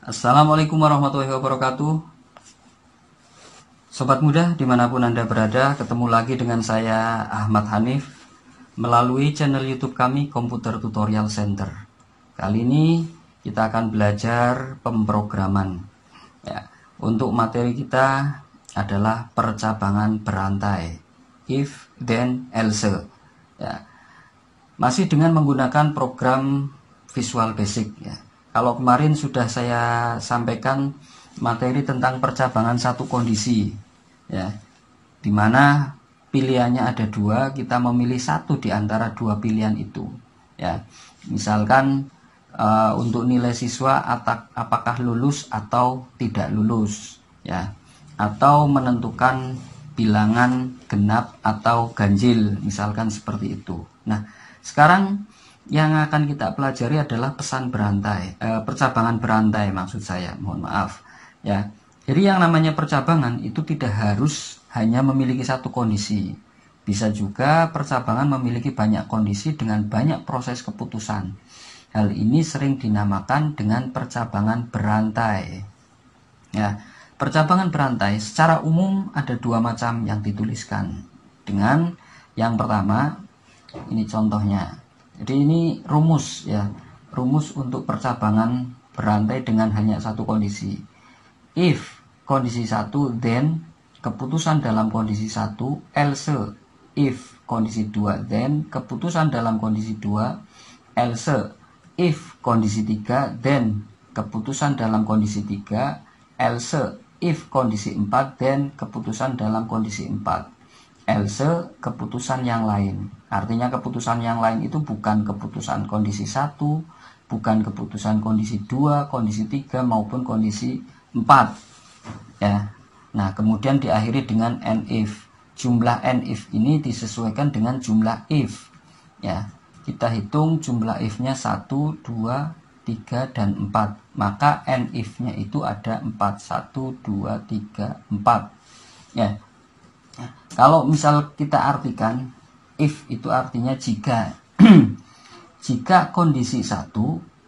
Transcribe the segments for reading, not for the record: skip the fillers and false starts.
Assalamualaikum warahmatullahi wabarakatuh. Sobat muda dimanapun Anda berada, ketemu lagi dengan saya Ahmad Hanif melalui channel YouTube kami Komputer Tutorial Center. Kali ini kita akan belajar pemrograman ya. Untuk materi kita adalah percabangan berantai, if then else ya. Masih dengan menggunakan program Visual Basic ya. Kalau kemarin sudah saya sampaikan materi tentang percabangan satu kondisi ya, dimana pilihannya ada dua, kita memilih satu di antara dua pilihan itu ya. Misalkan untuk nilai siswa apakah lulus atau tidak lulus ya, atau menentukan bilangan genap atau ganjil, misalkan seperti itu. Nah, sekarang yang akan kita pelajari adalah pesan berantai, percabangan berantai maksud saya, mohon maaf ya. Jadi yang namanya percabangan itu tidak harus hanya memiliki satu kondisi, bisa juga percabangan memiliki banyak kondisi dengan banyak proses keputusan. Hal ini sering dinamakan dengan percabangan berantai ya. Percabangan berantai secara umum ada dua macam yang dituliskan. Dengan yang pertama, ini contohnya. Jadi ini rumus ya, rumus untuk percabangan berantai dengan hanya satu kondisi. If kondisi 1, then keputusan dalam kondisi 1, else if kondisi 2, then keputusan dalam kondisi 2, else if kondisi 3, then keputusan dalam kondisi 3, else if kondisi 4, then keputusan dalam kondisi 4. Else keputusan yang lain. Artinya keputusan yang lain itu bukan keputusan kondisi 1, bukan keputusan kondisi 2, kondisi 3 maupun kondisi 4 ya. Nah, kemudian diakhiri dengan and if. Jumlah and if ini disesuaikan dengan jumlah if ya. Kita hitung jumlah if-nya 1, 2, 3 dan 4. Maka and if-nya itu ada 4, 1, 2, 3, 4 ya. Kalau misal kita artikan if itu artinya jika jika kondisi 1,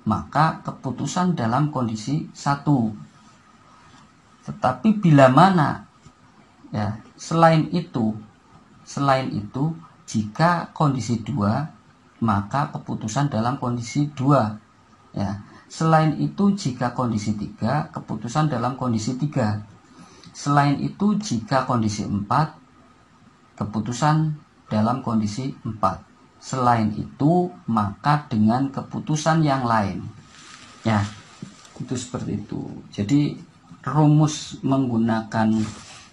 maka keputusan dalam kondisi 1. Tetapi bila mana ya, selain itu jika kondisi 2, maka keputusan dalam kondisi 2 ya. Selain itu jika kondisi 3, keputusan dalam kondisi 3. Selain itu jika kondisi 4, keputusan dalam kondisi 4. Selain itu maka dengan keputusan yang lain ya. Itu seperti itu. Jadi rumus menggunakan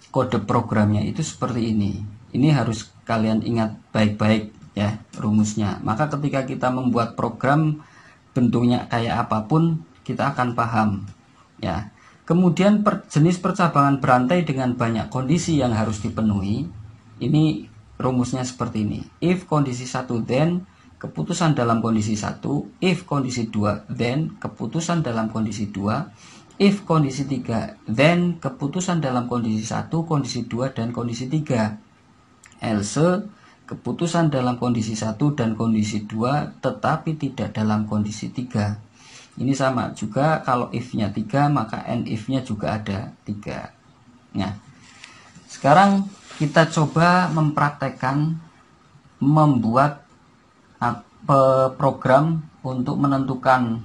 kode programnya itu seperti ini. Ini harus kalian ingat baik-baik ya rumusnya. Maka ketika kita membuat program bentuknya kayak apapun, kita akan paham ya. Kemudian jenis percabangan berantai dengan banyak kondisi yang harus dipenuhi. Ini rumusnya seperti ini. If kondisi 1, then keputusan dalam kondisi 1. If kondisi 2, then keputusan dalam kondisi 2. If kondisi 3, then keputusan dalam kondisi 1, kondisi 2 dan kondisi 3. Else keputusan dalam kondisi 1 dan kondisi 2 tetapi tidak dalam kondisi 3. Ini sama juga, kalau if-nya 3 maka and if-nya juga ada 3. Nah, sekarang kita coba mempraktekkan membuat program untuk menentukan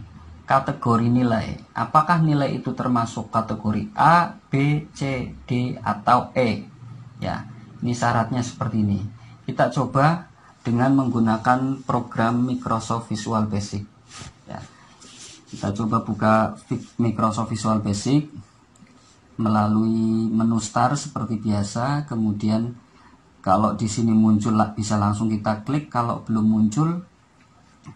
kategori nilai. Apakah nilai itu termasuk kategori A, B, C, D atau E? Ya, ini syaratnya seperti ini. Kita coba dengan menggunakan program Microsoft Visual Basic. Ya. Kita coba buka Microsoft Visual Basic melalui menu Start seperti biasa. Kemudian kalau di sini muncul bisa langsung kita klik. Kalau belum muncul,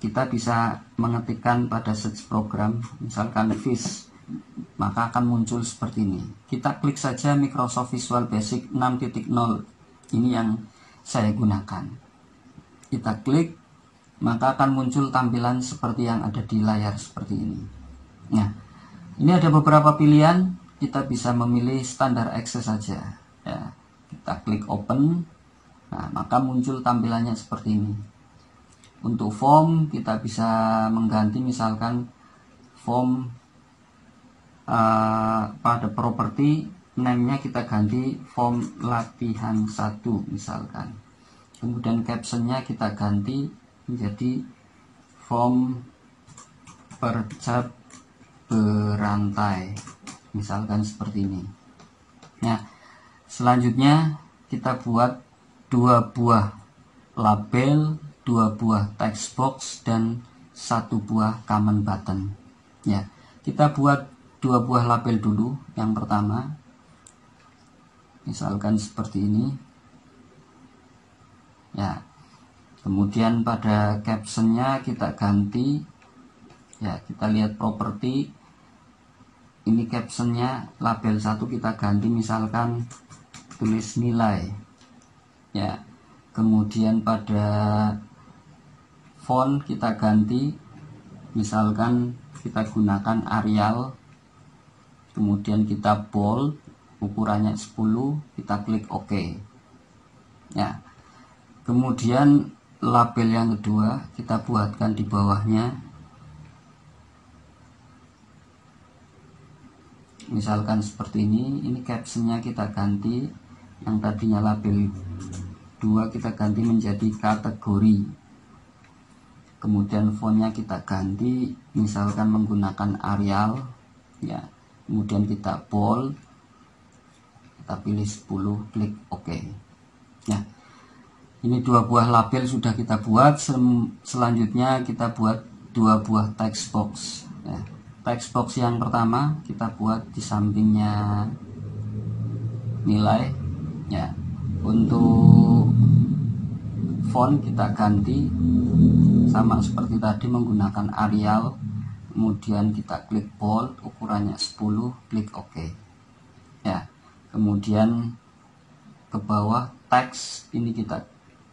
kita bisa mengetikkan pada search program, misalkan Vis, maka akan muncul seperti ini. Kita klik saja Microsoft Visual Basic 6.0. Ini yang saya gunakan. Kita klik, maka akan muncul tampilan seperti yang ada di layar seperti ini. Nah, ini ada beberapa pilihan. Kita bisa memilih standar access saja ya. Kita klik open. Nah, maka muncul tampilannya seperti ini. Untuk form kita bisa mengganti misalkan form pada properti name-nya kita ganti form latihan 1 misalkan. Kemudian captionnya kita ganti menjadi form percap berantai misalkan seperti ini. Nah, selanjutnya kita buat 2 buah label, 2 buah text box, dan 1 buah comment button. Ya, kita buat 2 buah label dulu. Yang pertama misalkan seperti ini ya. Kemudian pada captionnya kita ganti ya, kita lihat properti ini, captionnya label 1 kita ganti misalkan tulis nilai ya. Kemudian pada font kita ganti misalkan kita gunakan Arial, kemudian kita bold, ukurannya 10, kita klik OK ya. Kemudian label yang kedua kita buatkan di bawahnya misalkan seperti ini captionnya kita ganti, yang tadinya label 2 kita ganti menjadi kategori. Kemudian fontnya kita ganti misalkan menggunakan Arial ya. Kemudian kita bold, kita pilih 10, klik OK ya. Ini 2 buah label sudah kita buat. Selanjutnya kita buat 2 buah text box ya. Text box yang pertama kita buat di sampingnya nilai ya. Untuk font kita ganti sama seperti tadi menggunakan Arial, kemudian kita klik bold, ukurannya 10, klik OK ya. Kemudian ke bawah teks ini kita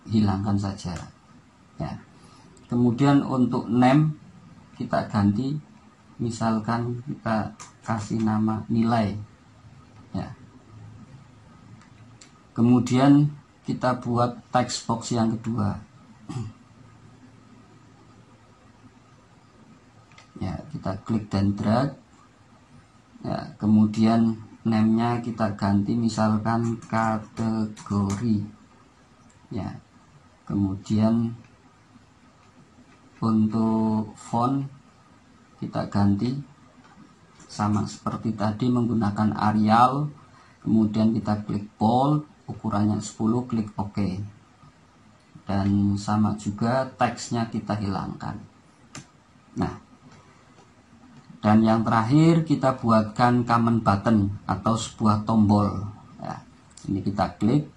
hilangkan saja ya. Kemudian untuk name kita ganti, misalkan kita kasih nama nilai ya. Kemudian kita buat text box yang kedua ya, kita klik dan drag ya. Kemudian name-nya kita ganti misalkan kategori ya. Kemudian untuk font kita ganti sama seperti tadi menggunakan Arial, kemudian kita klik bold, ukurannya 10, klik OK dan sama juga teksnya kita hilangkan. Nah, dan yang terakhir kita buatkan comment button atau sebuah tombol ya. Ini kita klik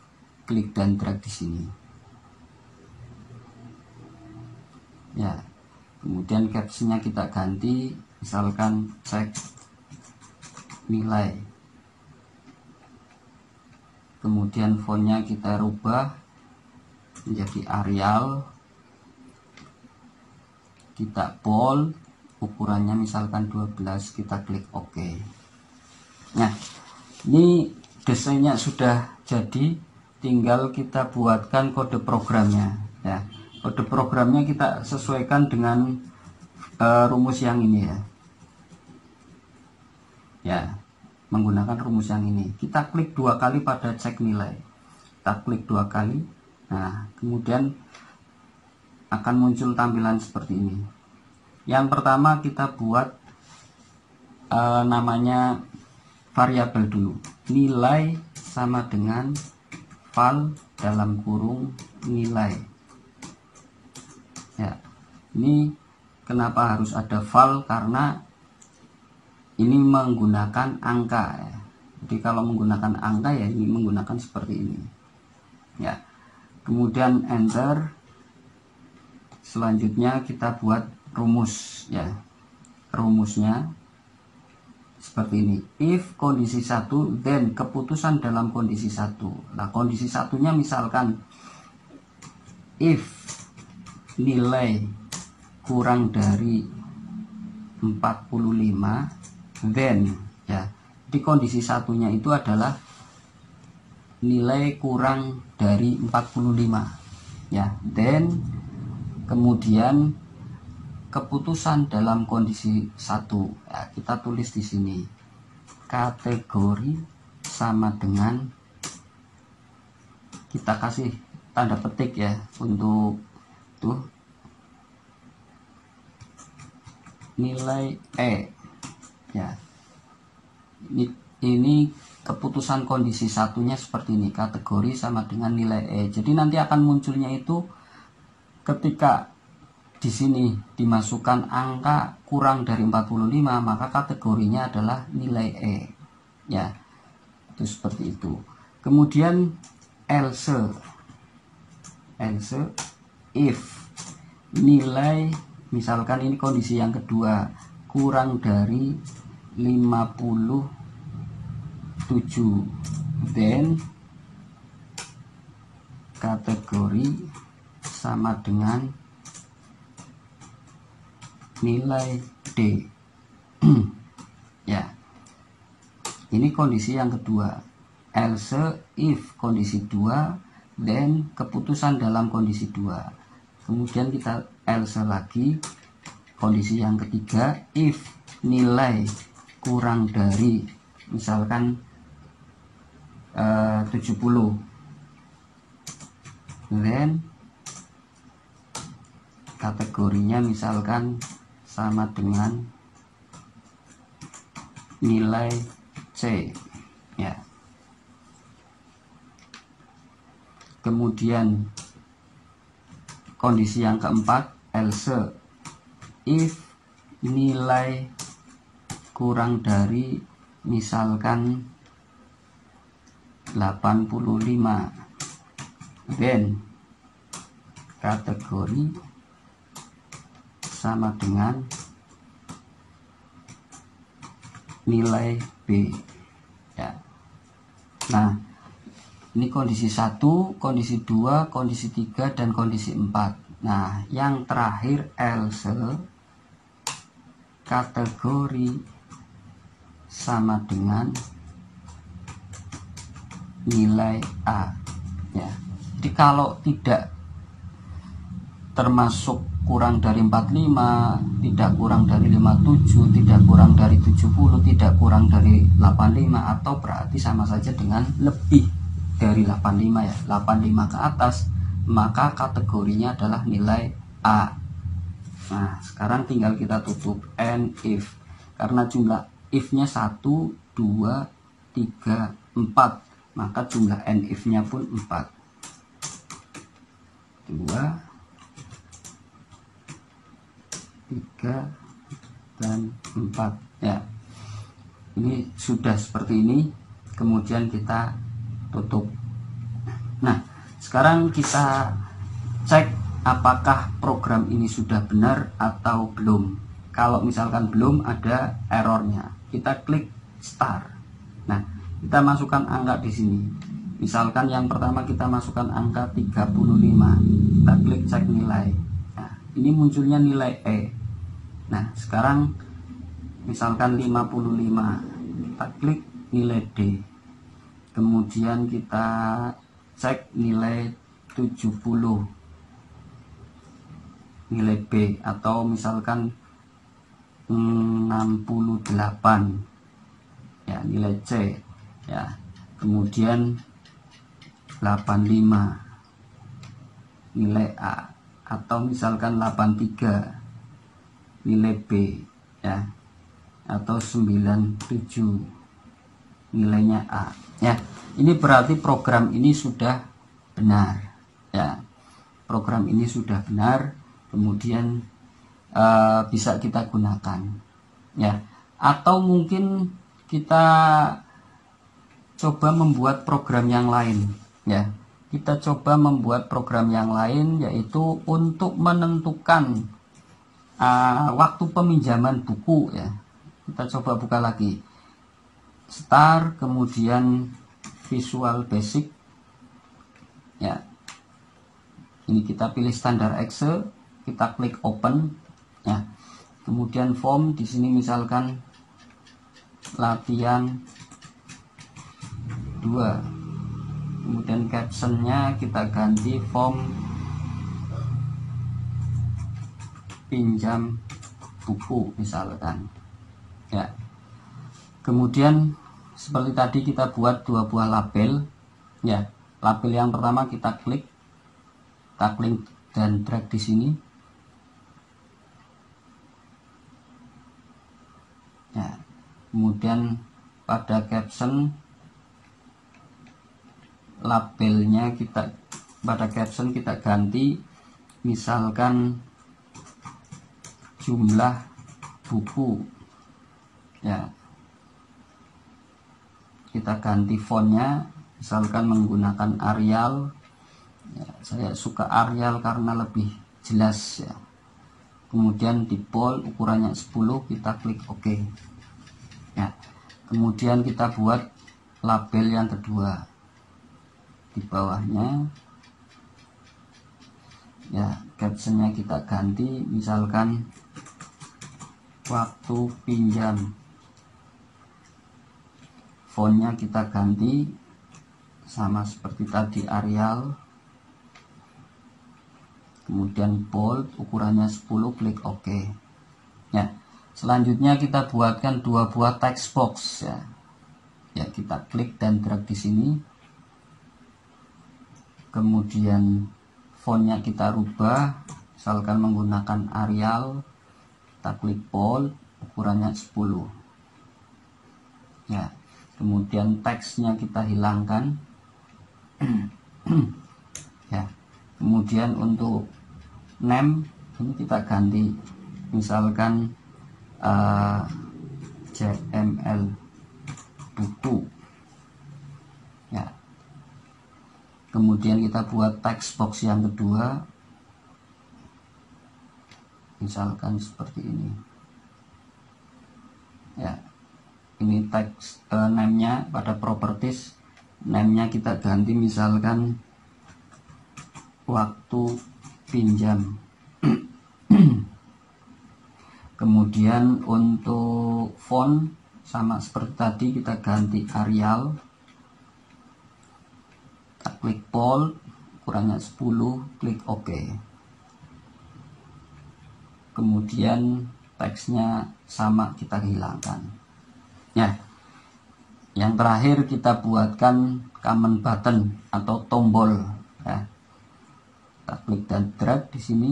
dan drag di sini ya. Kemudian captionnya kita ganti misalkan cek nilai. Kemudian fontnya kita rubah menjadi Arial, kita bold, ukurannya misalkan 12, kita klik OK. Nah, ini desainnya sudah jadi, tinggal kita buatkan kode programnya ya. Kode programnya kita sesuaikan dengan rumus yang ini ya, menggunakan rumus yang ini. Kita klik 2 kali pada cek nilai, kita klik 2 kali. Nah, kemudian akan muncul tampilan seperti ini. Yang pertama kita buat namanya variabel dulu, nilai sama dengan val dalam kurung nilai ya. Ini kenapa harus ada val, karena ini menggunakan angka ya. Jadi kalau menggunakan angka ya ini menggunakan seperti ini ya. Kemudian enter. Selanjutnya kita buat rumus ya. Rumusnya seperti ini, if kondisi 1 then keputusan dalam kondisi 1. Nah, kondisi satunya misalkan if nilai kurang dari 45 then ya. Di kondisi satunya itu adalah nilai kurang dari 45 ya. Then kemudian keputusan dalam kondisi 1 ya, kita tulis di sini kategori sama dengan, kita kasih tanda petik ya untuk tuh nilai E ya. Ini keputusan kondisi satunya seperti ini, kategori sama dengan nilai E. Jadi nanti akan munculnya itu ketika di sini dimasukkan angka kurang dari 45, maka kategorinya adalah nilai E ya. Itu seperti itu. Kemudian else if nilai, misalkan ini kondisi yang kedua, kurang dari 57, then kategori sama dengan nilai D ya. Ini kondisi yang kedua, else if kondisi 2, then keputusan dalam kondisi 2. Kemudian kita else lagi kondisi yang ketiga, if nilai kurang dari misalkan 70, then kategorinya misalkan sama dengan nilai C ya. Kemudian kondisi yang keempat, else if nilai kurang dari misalkan 85, then kategori sama dengan nilai B ya. Nah, ini kondisi 1, kondisi 2, kondisi 3, dan kondisi 4. Nah, yang terakhir else kategori sama dengan nilai A ya. Jadi kalau tidak termasuk kurang dari 45, tidak kurang dari 57, tidak kurang dari 70, tidak kurang dari 85, atau berarti sama saja dengan lebih dari 85 ya, 85 ke atas, maka kategorinya adalah nilai A. Nah, sekarang tinggal kita tutup and if, karena jumlah if-nya 1, 2, 3, 4, maka jumlah and if-nya pun 4. 2, 3, dan 4 ya. Ini sudah seperti ini, kemudian kita tutup. Nah, sekarang kita cek apakah program ini sudah benar atau belum. Kalau misalkan belum, ada errornya, kita klik start. Nah, kita masukkan angka di sini. Misalkan yang pertama kita masukkan angka 35, kita klik cek nilai. Nah, ini munculnya nilai E. Nah, sekarang misalkan 55, kita klik nilai D. Kemudian kita cek nilai 70, nilai B, atau misalkan 68 ya, nilai C ya. Kemudian 85 nilai A, atau misalkan 83 nilai B ya, atau 97 nilainya A ya. Ini berarti program ini sudah benar ya. Program ini sudah benar, kemudian bisa kita gunakan ya. Atau mungkin kita coba membuat program yang lain ya. Kita coba membuat program yang lain, yaitu untuk menentukan waktu peminjaman buku ya. Kita coba buka lagi start, kemudian Visual Basic ya. Ini kita pilih standar Excel, kita klik open ya. Kemudian form di sini misalkan latihan 2, kemudian captionnya kita ganti form pinjam buku misalkan ya. Kemudian seperti tadi kita buat dua buah label ya. Label yang pertama kita klik dan drag di sini ya. Kemudian pada caption labelnya pada caption kita ganti misalkan jumlah buku ya. Kita ganti fontnya misalkan menggunakan Arial ya, saya suka Arial karena lebih jelas ya. Kemudian di bold ukurannya 10, kita klik OK ya. Kemudian kita buat label yang kedua di bawahnya ya. Captionnya kita ganti misalkan waktu pinjam, fontnya kita ganti sama seperti tadi Arial, kemudian bold ukurannya 10, klik OK ya. Selanjutnya kita buatkan dua buah text box ya. Ya, kita klik dan drag di sini. Kemudian fontnya kita rubah misalkan menggunakan Arial, kita klik bold ukurannya 10 ya. Kemudian teksnya kita hilangkan ya. Kemudian untuk name ini kita ganti misalkan CML buku ya. Kemudian kita buat text box yang kedua misalkan seperti ini ya. Ini teks name-nya pada properties, name-nya kita ganti misalkan waktu pinjam. Kemudian untuk font sama seperti tadi, kita ganti Arial, kita klik bold ukurannya 10, klik OK. Kemudian teksnya sama kita hilangkan ya. Yang terakhir kita buatkan command button atau tombol ya. Kita klik dan drag di sini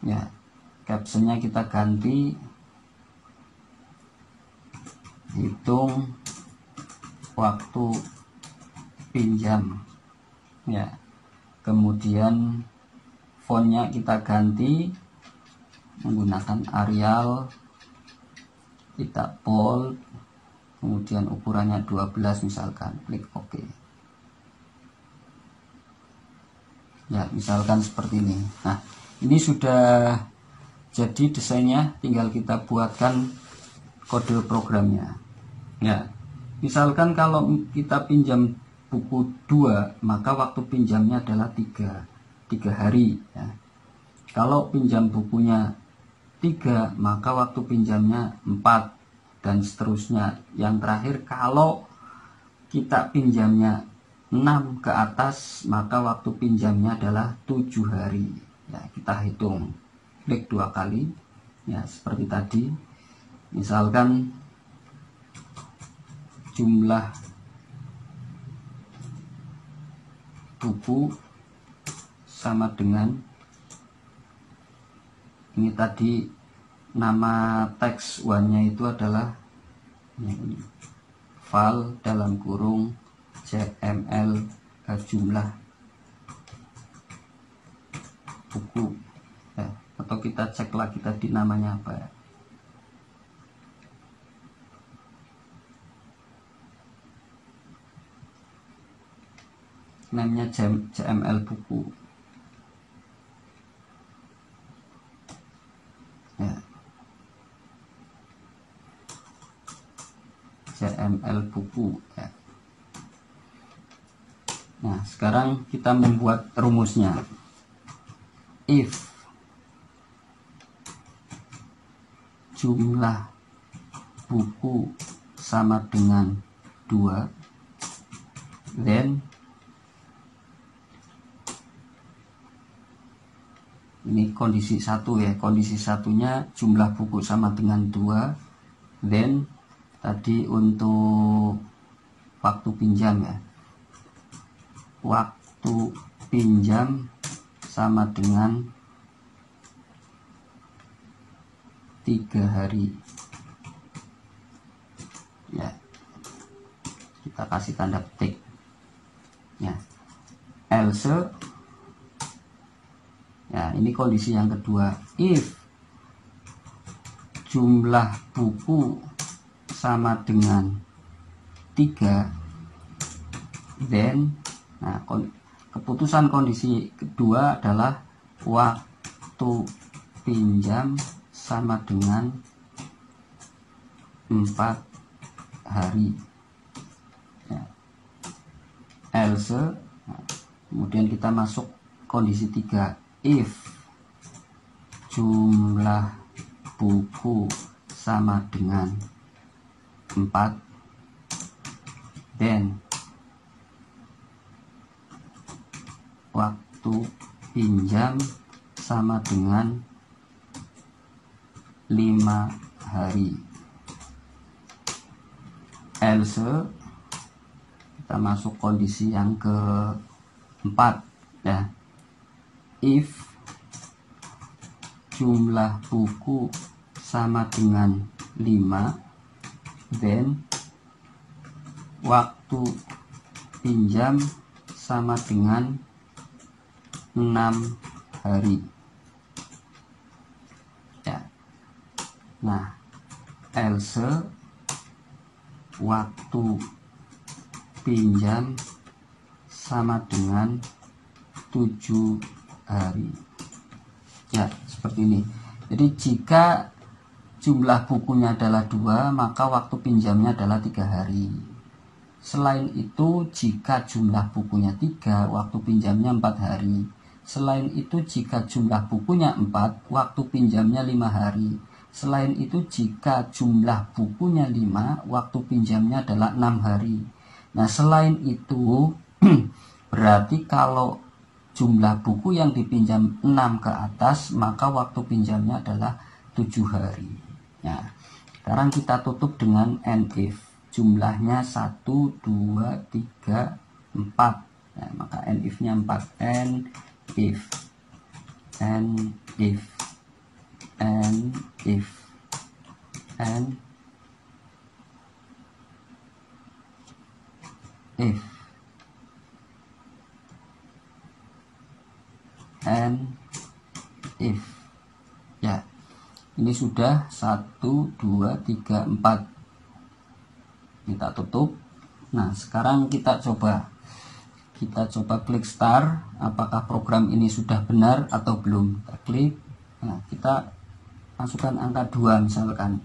ya. Captionnya kita ganti hitung waktu pinjam ya. Kemudian fontnya kita ganti menggunakan Arial, kita bold, kemudian ukurannya 12 misalkan, klik OK ya. Misalkan seperti ini. Nah, ini sudah jadi desainnya, tinggal kita buatkan kode programnya ya. Misalkan kalau kita pinjam buku 2, maka waktu pinjamnya adalah 3 hari ya. Kalau pinjam bukunya 3, maka waktu pinjamnya 4 dan seterusnya. Yang terakhir, kalau kita pinjamnya 6 ke atas, maka waktu pinjamnya adalah 7 hari ya. Kita hitung, klik 2 kali ya, seperti tadi. Misalkan jumlah buku sama dengan ini tadi, nama teks one-nya itu adalah ini, file dalam kurung CML jumlah buku ya. Atau kita cek lagi tadi namanya apa ya. Namanya CML buku ya. CML buku ya. Nah, sekarang kita membuat rumusnya. If jumlah buku sama dengan 2, then Ini kondisi 1 ya. Kondisi satunya jumlah buku sama dengan 2. Then tadi untuk waktu pinjam ya. Waktu pinjam sama dengan 3 hari. Ya. Kita kasih tanda petik. Ya. Else, ya ini kondisi yang kedua. If jumlah buku sama dengan 3, then, nah keputusan kondisi kedua adalah waktu pinjam sama dengan 4 hari. Ya. Else, nah, kemudian kita masuk kondisi 3. If jumlah buku sama dengan 4, then waktu pinjam sama dengan 5 hari. Else, kita masuk kondisi yang keempat ya. If jumlah buku sama dengan 5, then waktu pinjam sama dengan 6 hari ya. Nah, else waktu pinjam sama dengan 7 hari ya, seperti ini. Jadi jika jumlah bukunya adalah 2, maka waktu pinjamnya adalah 3 hari. Selain itu, jika jumlah bukunya 3, waktu pinjamnya 4 hari. Selain itu, jika jumlah bukunya 4, waktu pinjamnya 5 hari. Selain itu, jika jumlah bukunya 5, waktu pinjamnya adalah 6 hari. Nah, selain itu, berarti kalau jumlah buku yang dipinjam 6 ke atas, maka waktu pinjamnya adalah 7 hari. Nah, sekarang kita tutup dengan and if. Jumlahnya 1, 2, 3, 4. Nah, maka and if-nya 4. And if. And if. And if. And if. And if ya, ini sudah 1, 2, 3, 4. Kita tutup. Nah, sekarang kita coba klik start. Apakah program ini sudah benar atau belum? Kita klik. Nah, kita masukkan angka 2 misalkan.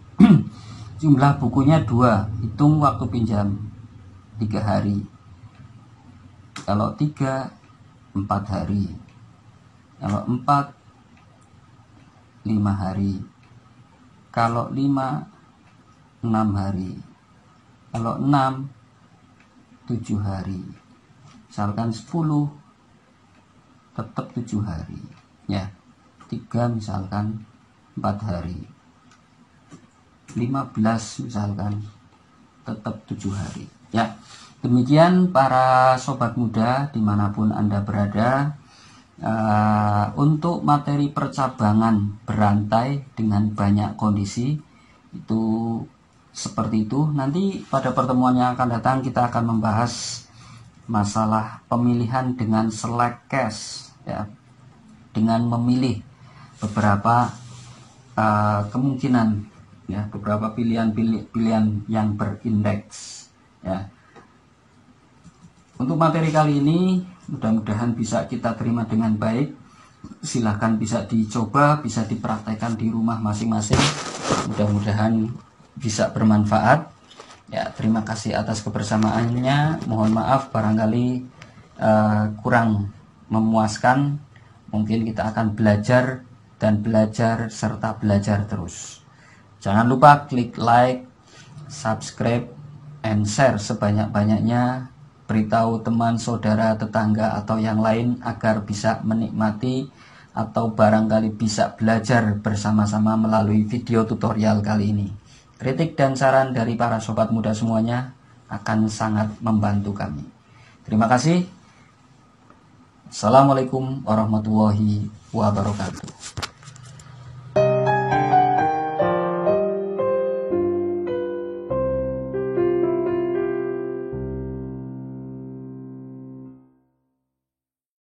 Jumlah bukunya 2, hitung waktu pinjam 3 hari. Kalau 3, 4 hari. Kalau 4, 5 hari. Kalau 5, 6 hari. Kalau 6, 7 hari. Misalkan 10, tetap 7 hari ya. 3 misalkan 4 hari. 15 misalkan tetap 7 hari ya. Demikian para sobat muda dimanapun Anda berada. Untuk materi percabangan berantai dengan banyak kondisi itu seperti itu. Nanti pada pertemuan yang akan datang kita akan membahas masalah pemilihan dengan select case ya, dengan memilih beberapa kemungkinan ya, beberapa pilihan yang berindeks ya. Untuk materi kali ini mudah-mudahan bisa kita terima dengan baik. Silahkan bisa dicoba, bisa dipraktekkan di rumah masing-masing. Mudah-mudahan bisa bermanfaat. Ya, terima kasih atas kebersamaannya. Mohon maaf barangkali kurang memuaskan. Mungkin kita akan belajar dan belajar serta belajar terus. Jangan lupa klik like, subscribe, and share sebanyak-banyaknya. Beritahu teman, saudara, tetangga, atau yang lain agar bisa menikmati atau barangkali bisa belajar bersama-sama melalui video tutorial kali ini. Kritik dan saran dari para sobat muda semuanya akan sangat membantu kami. Terima kasih. Assalamualaikum warahmatullahi wabarakatuh.